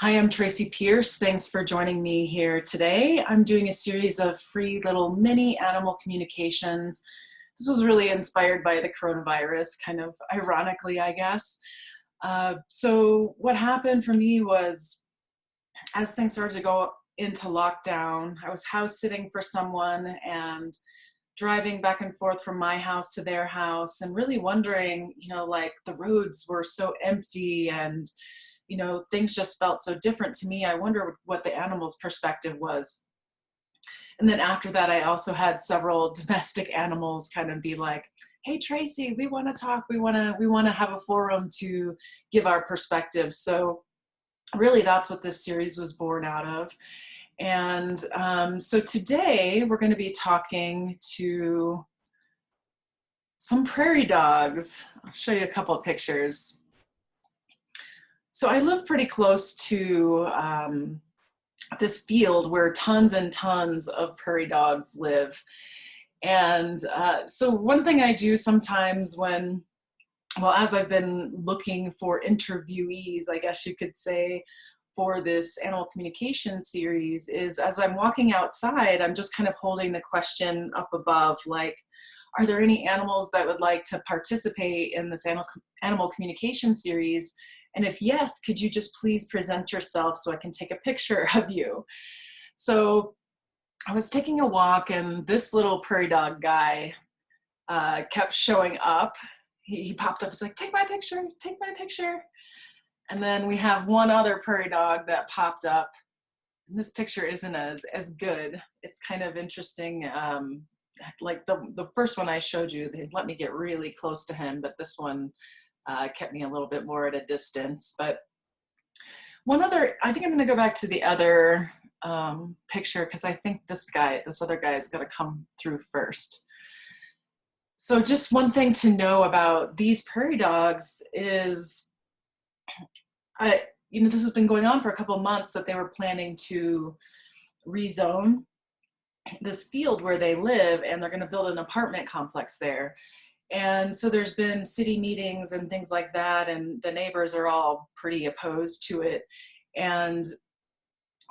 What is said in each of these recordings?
Hi, I'm Tracy Pierce. Thanks for joining me here today. I'm doing a series of free little mini animal communications. This was really inspired by the coronavirus, kind of ironically, I guess. So what happened for me was as things started to go into lockdown, I was house sitting for someone and driving back and forth from my house to their house and really wondering, like the roads were so empty and things just felt so different to me. I wonder what the animal's perspective was. And then after that, I also had several domestic animals kind of be like, "Hey, Tracy, we want to talk. We want to have a forum to give our perspective." So really, that's what this series was born out of. And so today we're going to be talking to some prairie dogs. I'll show you a couple of pictures. So I live pretty close to this field where tons and tons of prairie dogs live. And so one thing I do sometimes as I've been looking for interviewees, I guess you could say, for this animal communication series is as I'm walking outside, I'm just kind of holding the question up above, like, are there any animals that would like to participate in this animal communication series? And if yes, could you just please present yourself so I can take a picture of you? So I was taking a walk and this little prairie dog guy kept showing up. He popped up, he's like, take my picture, take my picture. And then we have one other prairie dog that popped up. And this picture isn't as good. It's kind of interesting. Like the first one I showed you, they let me get really close to him, but this one kept me a little bit more at a distance. But I think I'm going to go back to the other picture because I think this other guy is going to come through first. So just one thing to know about these prairie dogs is, this has been going on for a couple of months that they were planning to rezone this field where they live, and they're going to build an apartment complex there. And so there's been city meetings and things like that, and the neighbors are all pretty opposed to it. And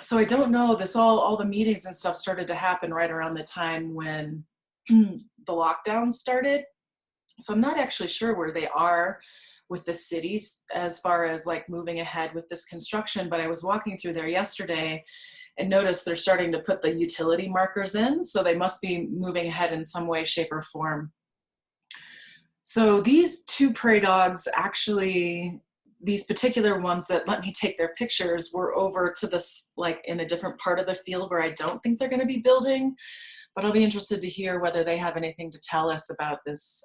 so I don't know, all the meetings and stuff started to happen right around the time when the lockdown started. So I'm not actually sure where they are with the cities as far as like moving ahead with this construction, but I was walking through there yesterday and noticed they're starting to put the utility markers in, so they must be moving ahead in some way, shape, or form. So these two prairie dogs, actually, these particular ones that let me take their pictures were over to this, like in a different part of the field where I don't think they're going to be building, but I'll be interested to hear whether they have anything to tell us about this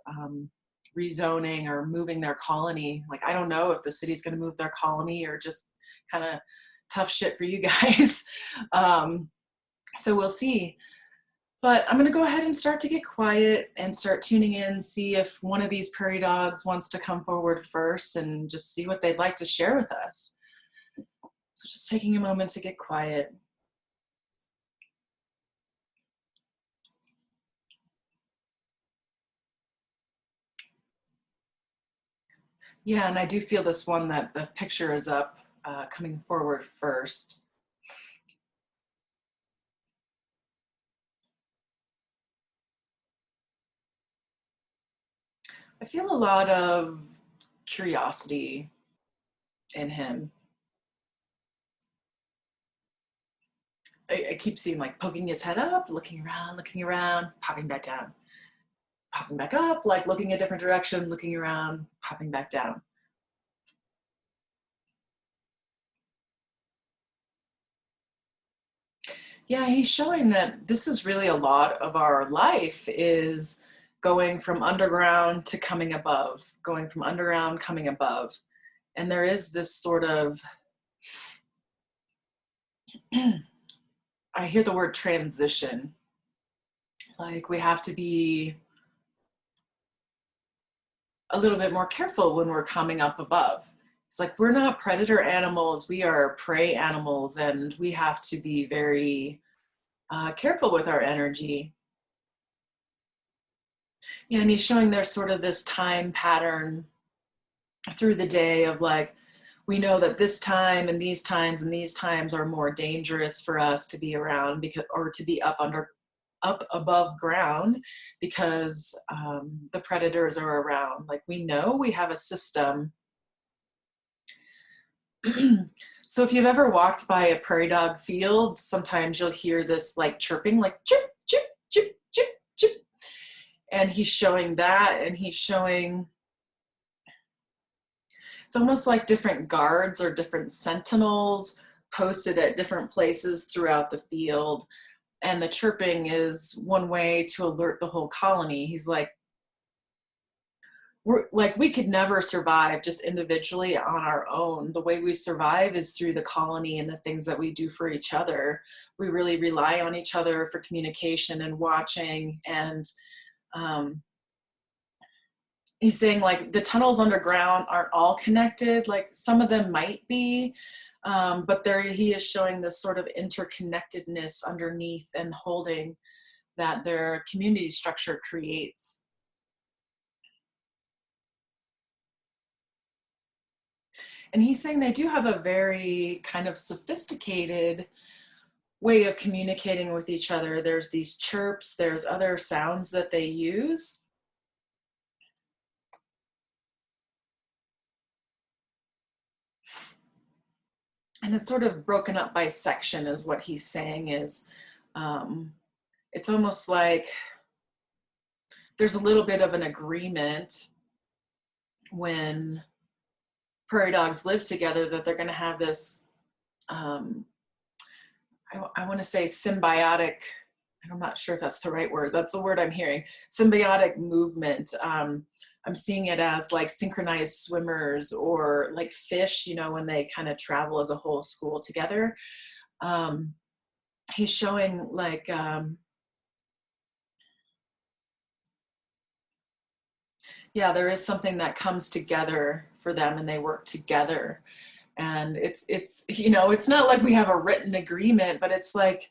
rezoning or moving their colony. Like, I don't know if the city's going to move their colony or just kind of tough shit for you guys. So we'll see. But I'm going to go ahead and start to get quiet and start tuning in, see if one of these prairie dogs wants to come forward first and just see what they'd like to share with us. So just taking a moment to get quiet. Yeah, and I do feel this one that the picture is up, coming forward first. I feel a lot of curiosity in him. I keep seeing like poking his head up, looking around, popping back down, popping back up, like looking a different direction, looking around, popping back down. Yeah, he's showing that this is really a lot of our life is going from underground to coming above, going from underground, coming above. And there is this sort of, I hear the word transition. Like we have to be a little bit more careful when we're coming up above. It's like we're not predator animals, we are prey animals, and we have to be very careful with our energy. Yeah, and he's showing there's sort of this time pattern through the day of like, we know that this time and these times and these times are more dangerous for us to be around because, or to be up above ground because the predators are around. Like we know we have a system. So if you've ever walked by a prairie dog field, sometimes you'll hear this like chirping, like chirp, chirp, chirp, chirp, chirp. And he's showing that, and he's showing, it's almost like different guards or different sentinels posted at different places throughout the field. And the chirping is one way to alert the whole colony. He's like, we could never survive just individually on our own. The way we survive is through the colony and the things that we do for each other. We really rely on each other for communication and watching. And he's saying like the tunnels underground aren't all connected. Like some of them might be, but there he is showing this sort of interconnectedness underneath and holding that their community structure creates. And he's saying they do have a very kind of sophisticated way of communicating with each other. There's these chirps, there's other sounds that they use. And it's sort of broken up by section is what he's saying is, it's almost like there's a little bit of an agreement when prairie dogs live together that they're going to have this, I want to say symbiotic, I'm not sure if that's the right word, that's the word I'm hearing, symbiotic movement. I'm seeing it as like synchronized swimmers or like fish, you know, when they kind of travel as a whole school together. He's showing like, yeah, there is something that comes together for them and they work together. And it's, you know, it's not like we have a written agreement, but it's like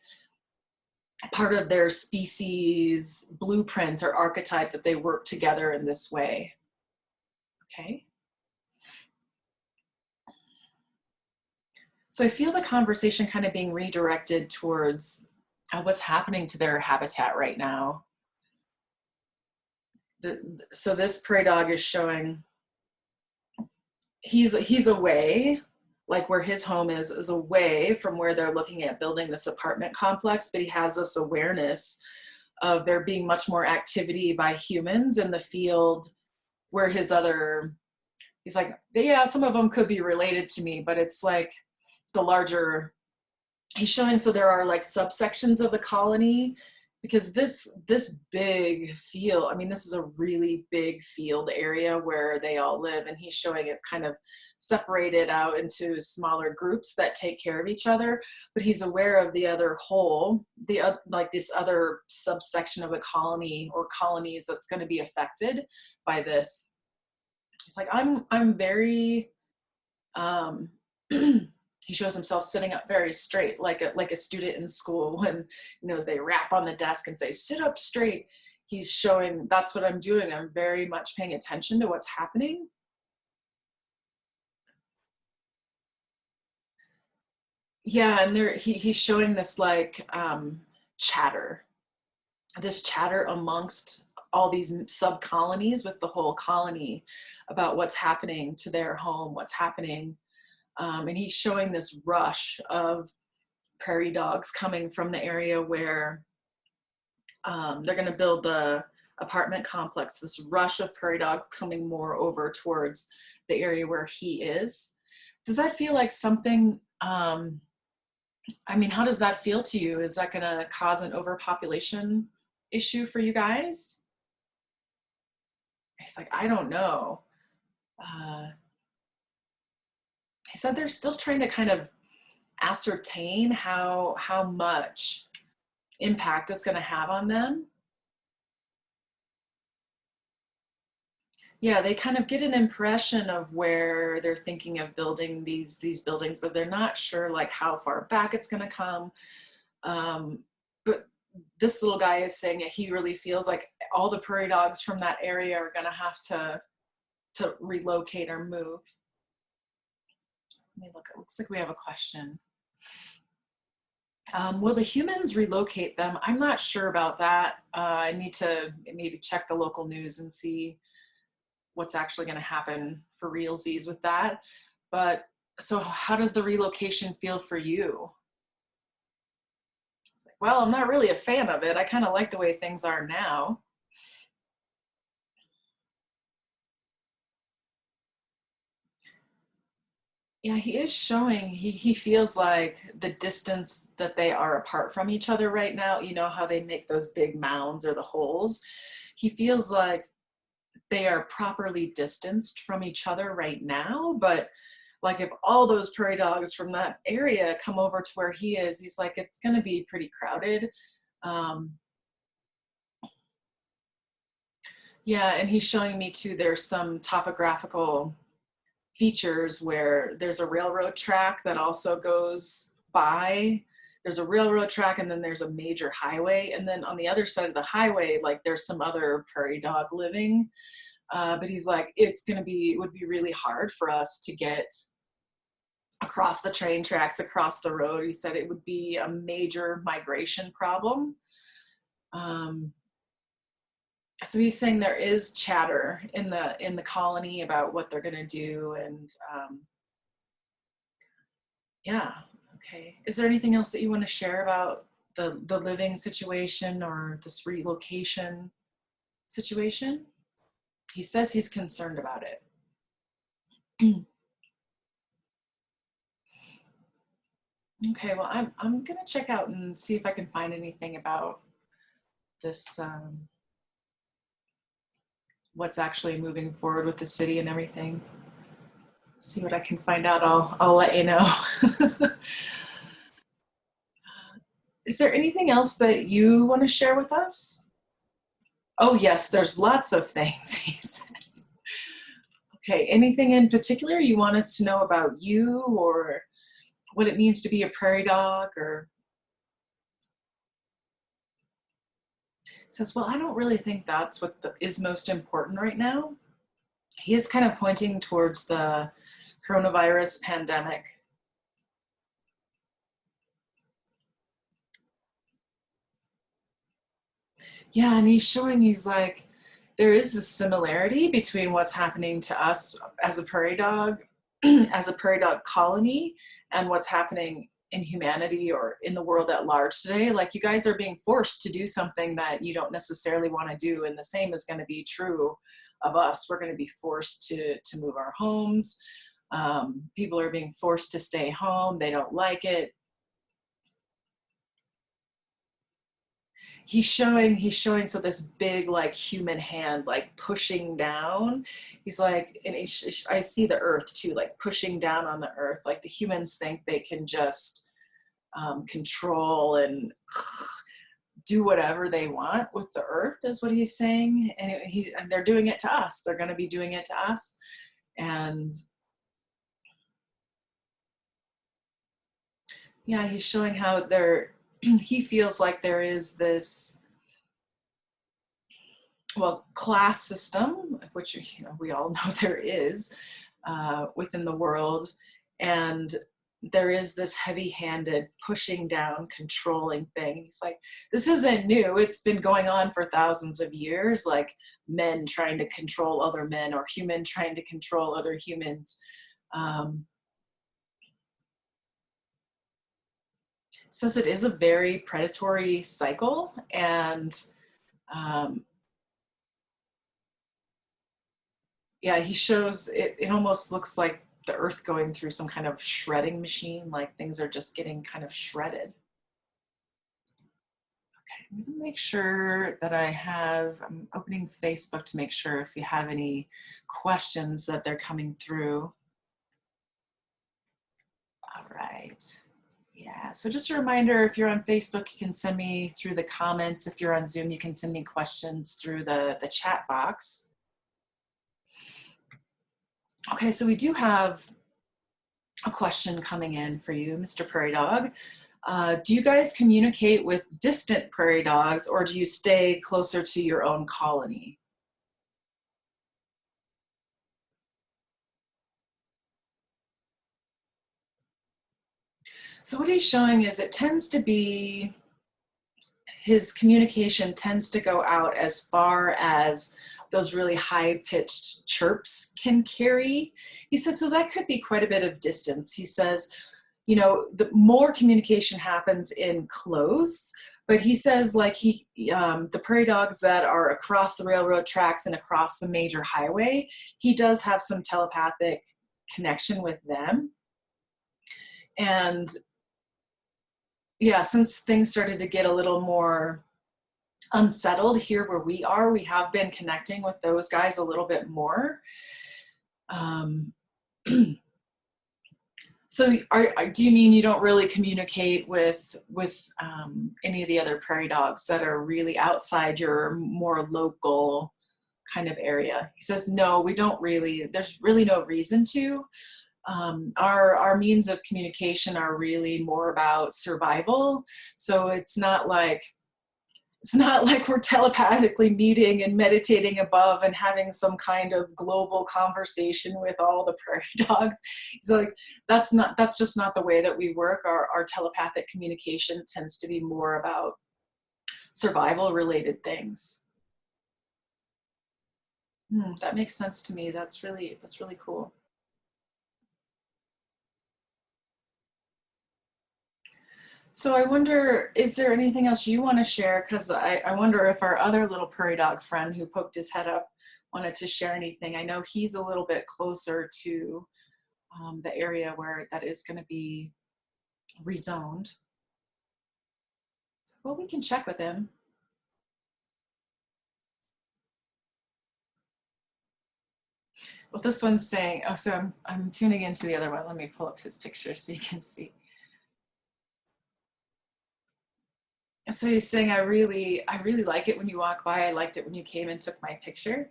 part of their species blueprint or archetype that they work together in this way. Okay. So I feel the conversation kind of being redirected towards what's happening to their habitat right now. So this prairie dog is showing he's away, like where his home is away from where they're looking at building this apartment complex, but he has this awareness of there being much more activity by humans in the field where his other, he's like, yeah, some of them could be related to me, but it's like the larger, he's showing, so there are like subsections of the colony because this big field, I mean, this is a really big field area where they all live, and he's showing it's kind of separated out into smaller groups that take care of each other, but he's aware of the other whole, like this other subsection of the colony or colonies that's going to be affected by this. It's like, I'm very, he shows himself sitting up very straight, like a student in school when, you know, they rap on the desk and say, sit up straight. He's showing that's what I'm doing. I'm very much paying attention to what's happening. Yeah, and there he's showing this like chatter, this chatter amongst all these sub-colonies with the whole colony about what's happening to their home, what's happening. And he's showing this rush of prairie dogs coming from the area where they're going to build the apartment complex, this rush of prairie dogs coming more over towards the area where he is. Does that feel like something, I mean, how does that feel to you? Is that going to cause an overpopulation issue for you guys? He's like, I don't know. He said they're still trying to kind of ascertain how much impact it's going to have on them. Yeah, they kind of get an impression of where they're thinking of building these buildings, but they're not sure like how far back it's going to come. But this little guy is saying that he really feels like all the prairie dogs from that area are going to have to relocate or move. Let me look, it looks like we have a question. Will the humans relocate them? I'm not sure about that. I need to maybe check the local news and see what's actually going to happen for realsies with that. But so how does the relocation feel for you? Well, I'm not really a fan of it. I kind of like the way things are now. Yeah, he is showing, he feels like the distance that they are apart from each other right now, you know how they make those big mounds or the holes. He feels like they are properly distanced from each other right now, but like if all those prairie dogs from that area come over to where he is, he's like, it's going to be pretty crowded. Um, yeah, and he's showing me too, there's some topographical features where there's a railroad track that also goes by. There's a railroad track and then there's a major highway. And then on the other side of the highway, like there's some other prairie dog living. But he's like, it would be really hard for us to get across the train tracks, across the road. He said it would be a major migration problem. Um, so he's saying there is chatter in the colony about what they're going to do, and yeah. Okay. Is there anything else that you want to share about the living situation or this relocation situation? He says he's concerned about it. Okay, well, I'm gonna check out and see if I can find anything about this, what's actually moving forward with the city and everything. See what I can find out. I'll let you know. Is there anything else that you want to share with us? Oh yes, there's lots of things, he says. Okay, anything in particular you want us to know about you or what it means to be a prairie dog? Or says, well, I don't really think that's what is most important right now. He is kind of pointing towards the coronavirus pandemic. Yeah, and he's showing, he's like, there is this similarity between what's happening to us as a prairie dog, as a prairie dog colony, and what's happening in humanity or in the world at large today. Like you guys are being forced to do something that you don't necessarily want to do, and the same is going to be true of us. We're going to be forced to move our homes. People are being forced to stay home. They don't like it. He's showing so this big like human hand like pushing down. He's like, and I see the earth too, like pushing down on the earth. Like the humans think they can just control and do whatever they want with the earth, is what he's saying. And they're doing it to us. They're going to be doing it to us. And yeah, he's showing how there he feels like there is this, well, class system, which we all know there is within the world, and there is this heavy-handed pushing down, controlling thing. He's like, this isn't new. It's been going on for thousands of years, like men trying to control other men or human trying to control other humans. Um, Says it is a very predatory cycle, and um, yeah, he shows it, it almost looks like the earth going through some kind of shredding machine, like things are just getting kind of shredded. Okay, I'm gonna make sure that I'm opening Facebook to make sure if you have any questions that they're coming through. All right. Yeah, so just a reminder, if you're on Facebook, you can send me through the comments. If you're on Zoom, you can send me questions through the chat box. Okay, so we do have a question coming in for you, Mr. Prairie Dog. Do you guys communicate with distant prairie dogs, or do you stay closer to your own colony? So what he's showing is it tends to be, his communication tends to go out as far as those really high-pitched chirps can carry. He said, so that could be quite a bit of distance. He says, you know, the more communication happens in close, but he says like the prairie dogs that are across the railroad tracks and across the major highway, he does have some telepathic connection with them. And yeah, since things started to get a little more unsettled here where we are, we have been connecting with those guys a little bit more. So do you mean you don't really communicate with any of the other prairie dogs that are really outside your more local kind of area? He says, no, we don't really, there's really no reason to. Our means of communication are really more about survival. So it's not like we're telepathically meeting and meditating above and having some kind of global conversation with all the prairie dogs. So like that's just not the way that we work. Our telepathic communication tends to be more about survival related things. That makes sense to me. That's really cool. So I wonder, is there anything else you want to share? Because I wonder if our other little prairie dog friend who poked his head up wanted to share anything. I know he's a little bit closer to the area where that is going to be rezoned. Well, we can check with him. Well, this one's saying, oh, so I'm tuning into the other one. Let me pull up his picture so you can see. So he's saying, I really like it when you walk by. I liked it when you came and took my picture.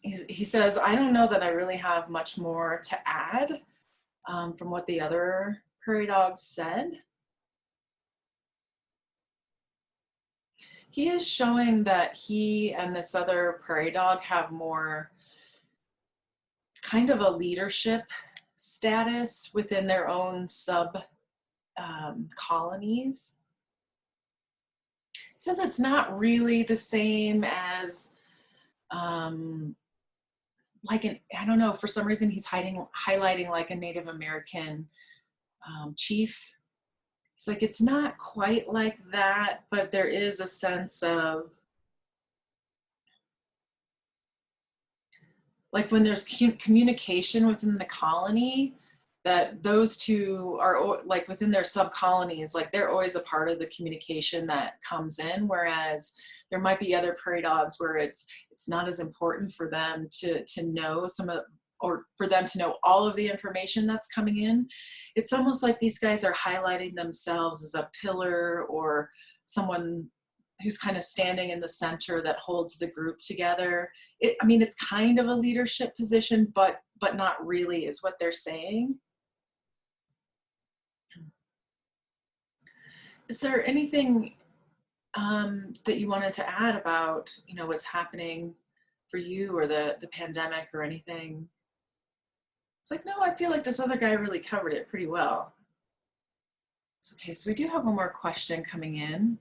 He says, I don't know that I really have much more to add from what the other prairie dogs said. He is showing that he and this other prairie dog have more kind of a leadership status within their own sub colonies. He says it's not really the same as like I don't know, for some reason he's highlighting like a Native American chief. It's like, it's not quite like that, but there is a sense of like when there's communication within the colony, that those two are like within their sub colonies, like they're always a part of the communication that comes in, whereas there might be other prairie dogs where it's not as important for them to know some of, or for them to know all of the information that's coming in. It's almost like these guys are highlighting themselves as a pillar or someone who's kind of standing in the center that holds the group together. I mean, it's kind of a leadership position, but not really is what they're saying. Is there anything that you wanted to add about, you know, what's happening for you or the pandemic or anything? It's like, no, I feel like this other guy really covered it pretty well. It's okay, so we do have one more question coming in.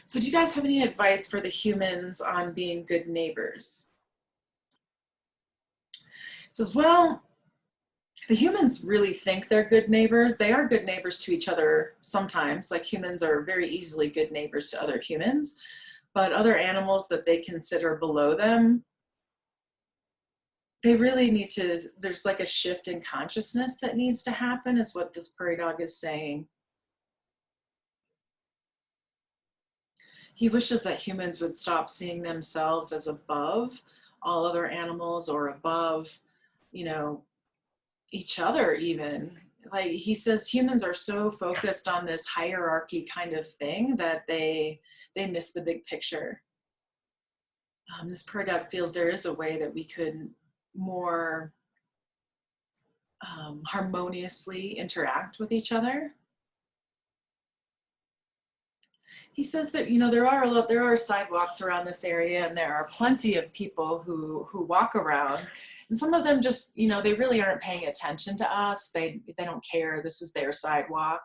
So do you guys have any advice for the humans on being good neighbors? It says, well, the humans really think they're good neighbors. They are good neighbors to each other sometimes. Like humans are very easily good neighbors to other humans, but other animals that they consider below them, they really need to, there's like a shift in consciousness that needs to happen, is what this prairie dog is saying. He wishes that humans would stop seeing themselves as above all other animals or above, you know, each other even. Like he says, humans are so focused on this hierarchy kind of thing that they miss the big picture. This prairie dog feels there is a way that we could more harmoniously interact with each other. He says that, you know, there are sidewalks around this area, and there are plenty of people who walk around, And some of them just, you know, they really aren't paying attention to us. They don't care. This is their sidewalk.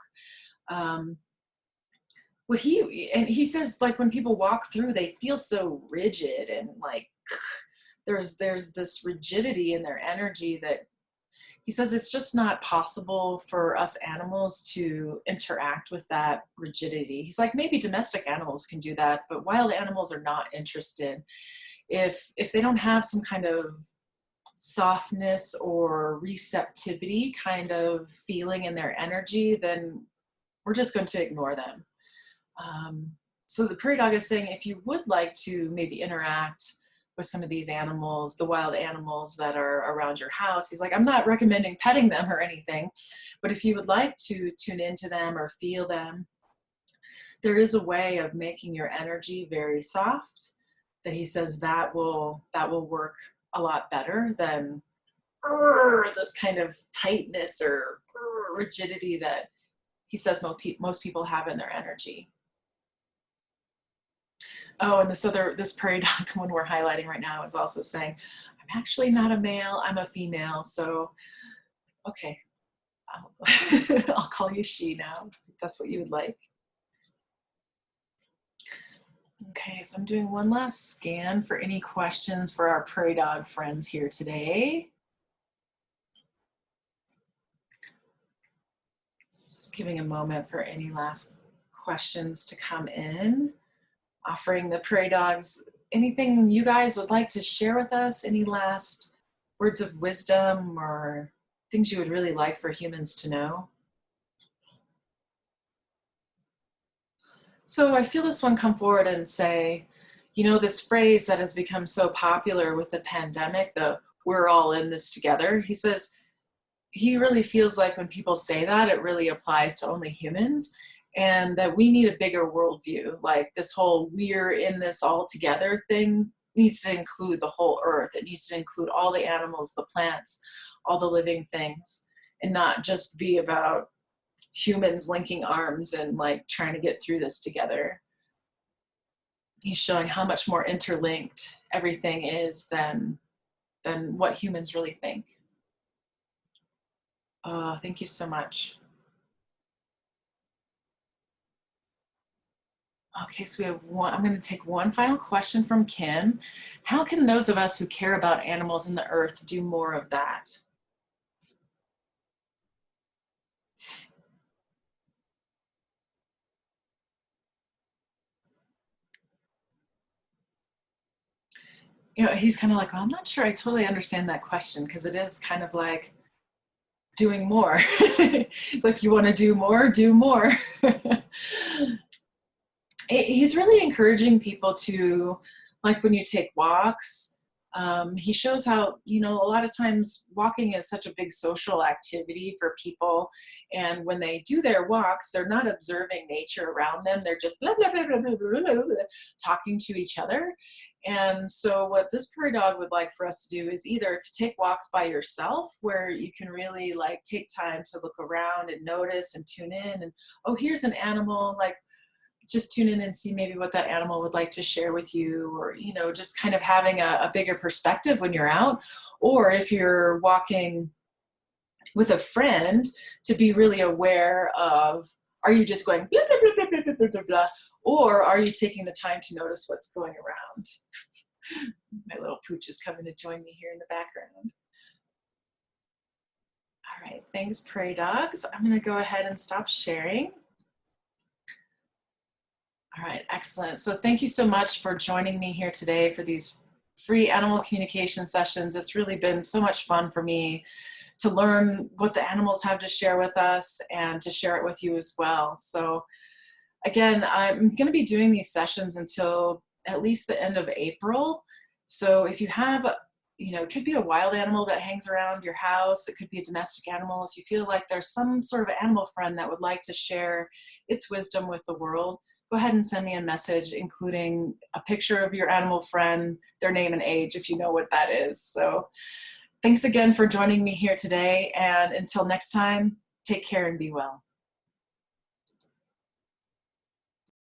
What he says, like, when people walk through, they feel so rigid and like there's this rigidity in their energy that he says it's just not possible for us animals to interact with that rigidity. He's like, maybe domestic animals can do that, but wild animals are not interested. If they don't have some kind of softness or receptivity kind of feeling in their energy, then we're just going to ignore them. So the prairie dog is saying, if you would like to maybe interact with some of these animals, the wild animals that are around your house, he's like, I'm not recommending petting them or anything, but if you would like to tune into them or feel them, there is a way of making your energy very soft that he says that will work a lot better than this kind of tightness or rigidity that he says most people have in their energy. Oh, and this prairie dog one we're highlighting right now is also saying, I'm actually not a male, I'm a female. So, okay, I'll call you she now, if that's what you would like. Okay, so I'm doing one last scan for any questions for our prairie dog friends here today. Just giving a moment for any last questions to come in. Offering the prairie dogs anything you guys would like to share with us, any last words of wisdom or things you would really like for humans to know. So I feel this one come forward and say, you know, this phrase that has become so popular with the pandemic, the we're all in this together, he says, he really feels like when people say that, it really applies to only humans, and that we need a bigger worldview. Like this whole we're in this all together thing needs to include the whole earth. It needs to include all the animals, the plants, all the living things, and not just be about humans linking arms and like trying to get through this together. He's showing how much more interlinked everything is than what humans really think. Thank you so much. Okay, so we have one. I'm going to take one final question from Kim. How can those of us who care about animals and the earth do more of that? You know, he's kind of like, oh, I'm not sure I totally understand that question, because it is kind of like doing more. So if you want to do more, do more. He's really encouraging people to, like when you take walks, he shows how, you know, a lot of times walking is such a big social activity for people. And when they do their walks, they're not observing nature around them. They're just blah, blah, blah, blah, blah, blah, blah, blah, talking to each other. And so what this prairie dog would like for us to do is either to take walks by yourself, where you can really like take time to look around and notice and tune in and, oh, here's an animal, like just tune in and see maybe what that animal would like to share with you, or, you know, just kind of having a bigger perspective when you're out. Or if you're walking with a friend, to be really aware of, are you just going blah, blah, blah, blah, blah, blah, blah, blah, or are you taking the time to notice what's going around? My little pooch is coming to join me here in the background. All right, thanks, prairie dogs. I'm going to go ahead and stop sharing. All right, excellent. So thank you so much for joining me here today for these free animal communication sessions. It's really been so much fun for me to learn what the animals have to share with us and to share it with you as well. So again, I'm going to be doing these sessions until at least the end of April. So if you have, you know, it could be a wild animal that hangs around your house. It could be a domestic animal. If you feel like there's some sort of animal friend that would like to share its wisdom with the world, go ahead and send me a message, including a picture of your animal friend, their name and age, if you know what that is. So thanks again for joining me here today. And until next time, take care and be well.